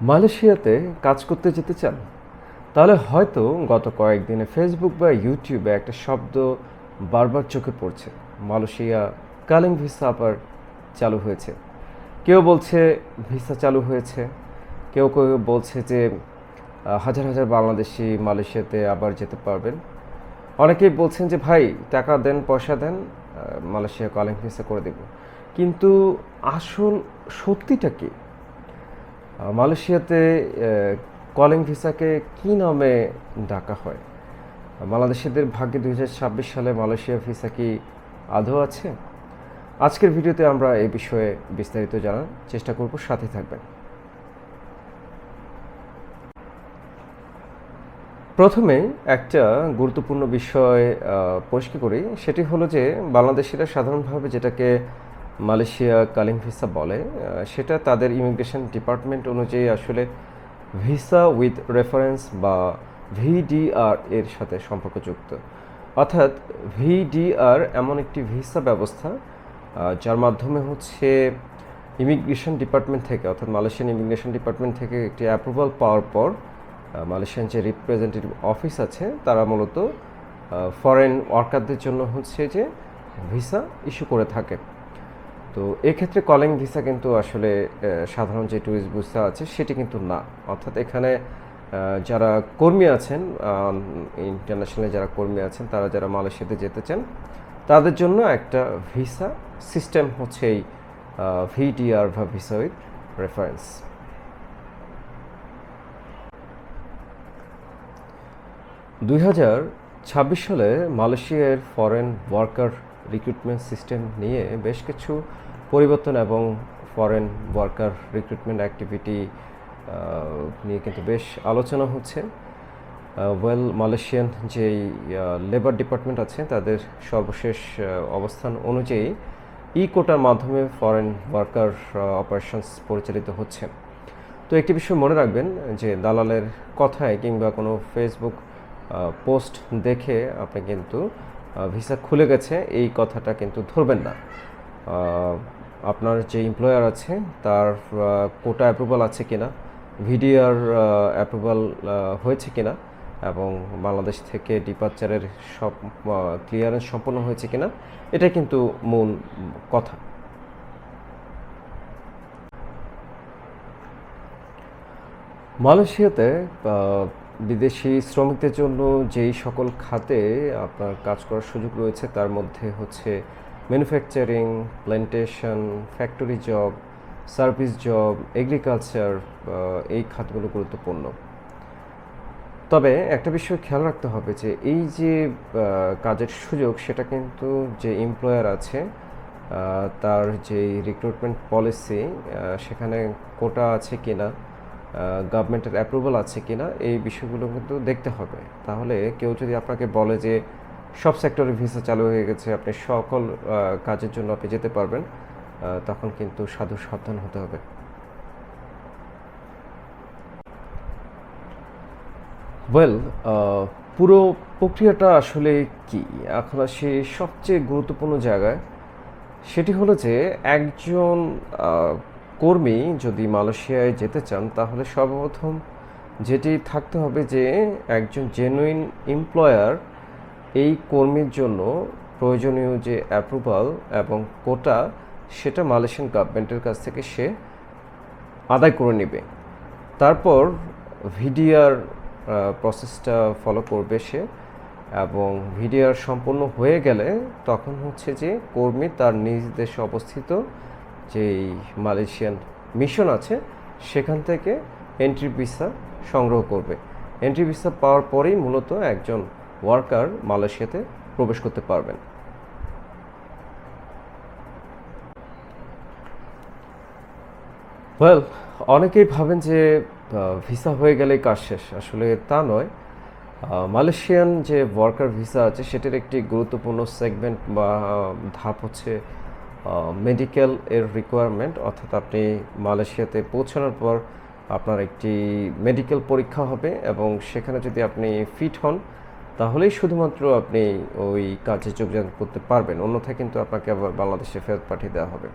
মালয়েশিয়াতে কাজ করতে যেতে চান? তাহলে হয়তো গত কয়েকদিনে ফেসবুক বা ইউটিউবে একটা শব্দ বারবার চোখে পড়ছে। মালয়েশিয়া কালিং ভিসা আবার চালু হয়েছে। কেউ বলছে ভিসা চালু হয়েছে, কেউ কেউ বলছে যে হাজার হাজার বাংলাদেশি মালয়েশিয়াতে আবার যেতে পারবেন। অনেকেই বলছেন যে ভাই টাকা দেন, পয়সা দেন, মালয়েশিয়া কলিং ভিসা করে দেব। কিন্তু আসল সত্যিটা কি? মালয়েশিয়াতে কলিং ভিসাকে কী নামে ডাকা হয়? বাংলাদেশিদের ভাগ্যে 2026 সালে মালয়েশিয়া ভিসা কি আদৌ আছে? আজকের ভিডিওতে আমরা এই বিষয়ে বিস্তারিত জানার চেষ্টা করব, সাথে থাকবেন। প্রথমে একটা গুরুত্বপূর্ণ বিষয় পরিষ্কার করি, সেটি হলো যে বাংলাদেশিরা সাধারণভাবে যেটাকে মালয়েশিয়া কালিং ভিসা বলে, সেটা তাদের ইমিগ্রেশন ডিপার্টমেন্ট অনুযায়ী আসলে ভিসা উইথ রেফারেন্স বা ভিডিআর এর সাথে সম্পর্কযুক্ত। অর্থাৎ ভিডিআর এমন একটি ভিসা ব্যবস্থা যার মাধ্যমে হচ্ছে ইমিগ্রেশন ডিপার্টমেন্ট থেকে, অর্থাৎ মালয়েশিয়ান ইমিগ্রেশন ডিপার্টমেন্ট থেকে একটি অ্যাপ্রুভাল পাওয়ার পর মালয়েশিয়ান যে রিপ্রেজেন্টেটিভ অফিস আছে তারা মূলত ফরেন ওয়ার্কারদের জন্য হচ্ছে যে ভিসা ইস্যু করে থাকে। তো এক্ষেত্রে কলিং ভিসা কিন্তু আসলে সাধারণ যে ট্যুরিস্ট ভিসা আছে সেটি কিন্তু না। অর্থাৎ এখানে যারা কর্মী আছেন, ইন্টারন্যাশনালি যারা কর্মী আছেন, তারা যারা মালয়েশিয়াতে যেতে চান তাদের জন্য একটা ভিসা সিস্টেম হচ্ছে এই ভিডিআর বা ভিসা উইথ রেফারেন্স। দুই সালে মালয়েশিয়ার ফরেন ওয়ার্কার রিক্রুটমেন্ট সিস্টেম নিয়ে বেশ কিছু পরিবর্তন এবং ফরেন ওয়ার্কার রিক্রুটমেন্ট অ্যাক্টিভিটি নিয়ে কিন্তু বেশ আলোচনা হচ্ছে। মালয়েশিয়ান যেই লেবার ডিপার্টমেন্ট আছে তাদের সর্বশেষ অবস্থান অনুযায়ী কোটার মাধ্যমে ফরেন ওয়ার্কার অপারেশনস পরিচালিত হচ্ছে। তো একটি বিষয় মনে রাখবেন যে দালালের কথায় কিংবা কোনো ফেসবুক পোস্ট দেখে আপনি কিন্তু ভিসা খুলে গেছে এই কথাটা কিন্তু ধরবেন না। আপনার যে এমপ্লয়ার আছে তার কোটা অ্যাপ্রুভাল আছে কিনা, ভিডিআর অ্যাপ্রুভাল হয়েছে কিনা, এবং বাংলাদেশ থেকে ডিপারচারের সব ক্লিয়ারেন্স সম্পন্ন হয়েছে কিনা, এটা কিন্তু মূল কথা। মালয়েশিয়াতে বিদেশি শ্রমিকদের জন্য যেই সকল খাতে আপনার কাজ করার সুযোগ রয়েছে তার মধ্যে হচ্ছে manufacturing, plantation, factory job, service job, agriculture, এই খাতগুলো গুরুত্বপূর্ণ। তবে একটা বিষয় খেয়াল রাখতে হবে যে এই যে কাজের সুযোগ সেটা কিন্তু যে এমপ্লয়ার আছে তার যে রিক্রুটমেন্ট পলিসি সেখানে কোটা আছে কিনা, গভর্নমেন্টের অ্যাপ্রুভাল আছে কিনা, এই বিষয়গুলো কিন্তু দেখতে হবে। তাহলে কেউ যদি আপনাকে বলে যে সব সেক্টরে ভিসা চালু হয়ে গেছে, আপনি সকল কাজের জন্য আপনি যেতে পারবেন, তখন কিন্তু সাবধান হতে হবে। পুরো প্রক্রিয়াটা আসলে কি, এখন আসি সবচেয়ে গুরুত্বপূর্ণ জায়গায়। সেটি হলো যে একজন কর্মী যদি মালয়েশিয়ায় যেতে চান তাহলে সর্বপ্রথম যেটি থাকতে হবে যে একজন জেনুইন এমপ্লয়ার এই কর্মীর জন্য প্রয়োজনীয় যে অ্যাপ্রুভাল এবং কোটা সেটা মালয়েশিয়ান গভর্নমেন্টের কাছ থেকে সে আদায় করে নেবে। তারপর ভিডিআর প্রসেসটা ফলো করবে সে, এবং ভিডিআর সম্পূর্ণ হয়ে গেলে তখন হচ্ছে যে কর্মী তার নিজ দেশে অবস্থিত যেই মালয়েশিয়ান মিশন আছে সেখান থেকে এন্ট্রি ভিসা সংগ্রহ করবে। এন্ট্রি ভিসা পাওয়ার পরেই মূলত একজন ওয়ার্কার মালয়েশিয়াতে প্রবেশ করতে পারবেন। অনেকেই ভাবেন যে ভিসা হয়ে গেলেই কাজ শেষ, আসলে তা নয়। মালয়েশিয়ান যে ওয়ার্কার ভিসা আছে সেটার একটি গুরুত্বপূর্ণ সেগমেন্ট বা ধাপ হচ্ছে মেডিকেল এর রিকোয়ারমেন্ট। অর্থাৎ আপনি মালয়েশিয়াতে পৌঁছানোর পর আপনার একটি মেডিকেল পরীক্ষা হবে এবং সেখানে যদি আপনি ফিট হন তাহলেই শুধুমাত্র আপনি ওই কাজে যোগদান করতে পারবেন, অন্যথায় কিন্তু আপনাকে আবার বাংলাদেশে ফেরত পাঠিয়ে দেওয়া হবে।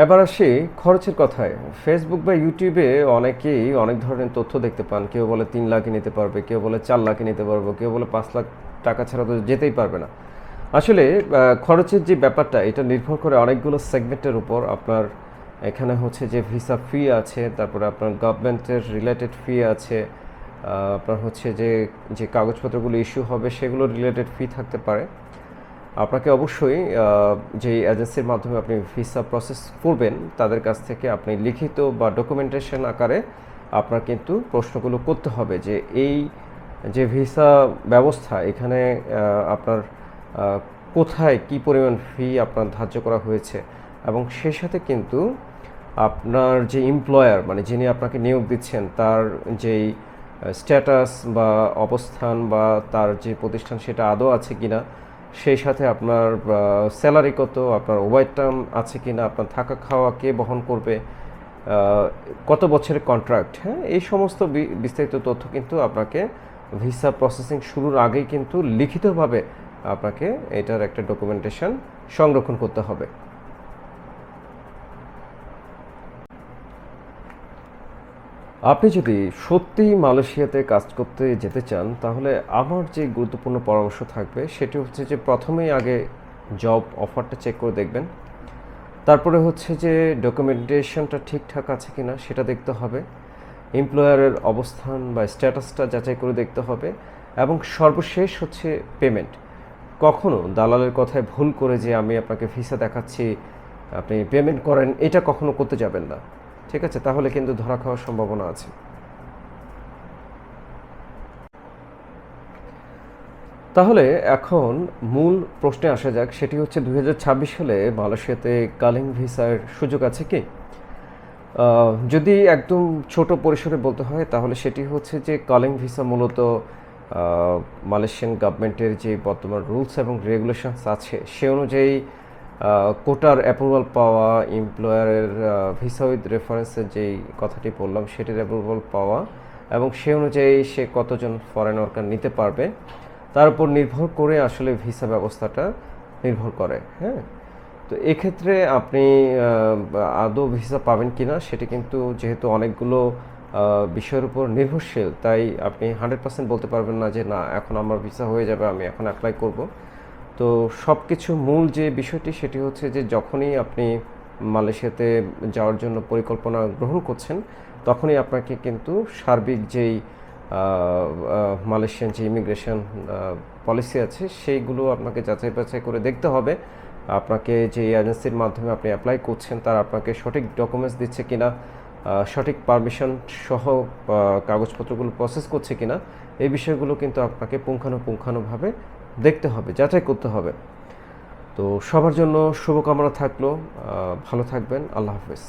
এবার আসি খরচের কথায়। ফেসবুক বা ইউটিউবে অনেকেই অনেক ধরনের তথ্য দেখতে পান। কেউ বলে ৩ লাখে নিতে পারবে, কেউ বলে ৪ লাখে নিতে পারবো, কেউ বলে ৫ লাখ টাকা ছাড়া তো যেতেই পারবে না। আসলে খরচের যে ব্যাপারটা এটা নির্ভর করে অনেকগুলো সেগমেন্টের উপর। আপনার এখানে হচ্ছে যে ভিসা ফি আছে, তারপরে আপনার গভর্নমেন্টের রিলেটেড ফি আছে, আপনার হচ্ছে যে যে কাগজপত্রগুলো ইস্যু হবে সেগুলো রিলেটেড ফি থাকতে পারে। আপনাকে অবশ্যই যেই এজেন্সির মাধ্যমে আপনি ভিসা প্রসেস করবেন তাদের কাছ থেকে আপনি লিখিত বা ডকুমেন্টেশন আকারে আপনার কিন্তু প্রশ্নগুলো করতে হবে যে এই যে ভিসা ব্যবস্থা এখানে আপনার কোথায় কি পরিমাণ ফি আপনার ধার্য করা হয়েছে, এবং সেই সাথে কিন্তু আপনার যে এমপ্লয়ার মানে যিনি আপনাকে নিয়োগ দিচ্ছেন তার যেই স্ট্যাটাস বা অবস্থান বা তার যে প্রতিষ্ঠান সেটা আদৌ আছে কিনা, সেই সাথে আপনার স্যালারি কত, আপনার ওভারটাইম আছে কিনা, আপনার থাকা খাওয়া কে বহন করবে, কত বছরের কন্ট্রাক্ট, হ্যাঁ, এই সমস্ত বিস্তারিত তথ্য কিন্তু আপনাকে ভিসা প্রসেসিং শুরুর আগেই কিন্তু লিখিতভাবে আপনাকে এটার একটা ডকুমেন্টেশন সংরক্ষণ করতে হবে। আপনি যদি সত্যিই মালয়েশিয়াতে কাজ করতে যেতে চান তাহলে আমার যে গুরুত্বপূর্ণ পরামর্শ থাকবে সেটি হচ্ছে যে প্রথমেই আগে জব অফারটা চেক করে দেখবেন। তারপরে হচ্ছে যে ডকুমেন্টেশনটা ঠিকঠাক আছে কিনা সেটা দেখতে হবে, এমপ্লয়ারের অবস্থান বা স্ট্যাটাসটা যাচাই করে দেখতে হবে, এবং সর্বশেষ হচ্ছে পেমেন্ট। কখনো দালালের কথায় ভুল করে যে আমি আপনাকে ভিসা দেখাচ্ছি আপনি পেমেন্ট করেন, এটা কখনো করতে যাবেন না, ঠিক আছে? তাহলে কিন্তু ধরা খাওয়ার সম্ভাবনা আছে। তাহলে এখন মূল প্রশ্নে আসা যাক, সেটি হচ্ছে 2026 সালে মালয়েশিয়াতে কালিং ভিসার সুযোগ আছে কি? যদি একদম ছোট পরিসরে বলতে হয় তাহলে সেটি হচ্ছে যে কলিং ভিসা মূলত মালয়েশিয়ান গভর্নমেন্টের যে বর্তমান রুলস এবং রেগুলেশনস আছে সে অনুযায়ী কোটার অ্যাপ্রুভাল পাওয়া, এমপ্লয়ারের ভিসা উইথ রেফারেন্সের যেই কথাটি বললাম সেটির অ্যাপ্রুভাল পাওয়া, এবং সে অনুযায়ী সে কতজন ফরেন ওয়ার্কার নিতে পারবে তার উপর নির্ভর করে আসলে ভিসা ব্যবস্থাটা নির্ভর করে, হ্যাঁ। তো এক্ষেত্রে আপনি আদৌ ভিসা পাবেন কিনা সেটি কিন্তু যেহেতু অনেকগুলো বিষয়ের উপর নির্ভরশীল, তাই আপনি 100% বলতে পারবেন না যে না এখন আমার ভিসা হয়ে যাবে আমি এখন অ্যাপ্লাই করব। তো সব কিছু মূল যে বিষয়টি সেটি হচ্ছে যে যখনই আপনি মালয়েশিয়াতে যাওয়ার জন্য পরিকল্পনা গ্রহণ করছেন তখনই আপনাকে কিন্তু সার্বিক যেই মালয়েশিয়ান যে ইমিগ্রেশন পলিসি আছে সেইগুলো আপনাকে যাচাই বাছাই করে দেখতে হবে আপনাকে যে এজেন্সির মাধ্যমে আপনি অ্যাপ্লাই করছেন তারা আপনাকে সঠিক ডকুমেন্টস দিচ্ছে কিনা, সঠিক পারমিশন সহ কাগজপত্রগুলো প্রসেস করছে কিনা, এই বিষয়গুলো কিন্তু আপনাকে পুঙ্খানুপুঙ্খানুভাবে দেখতে হবে, যাচাই করতে হবে। তো সবার জন্য শুভকামনা থাকলো, ভালো থাকবেন, আল্লাহ হাফেজ।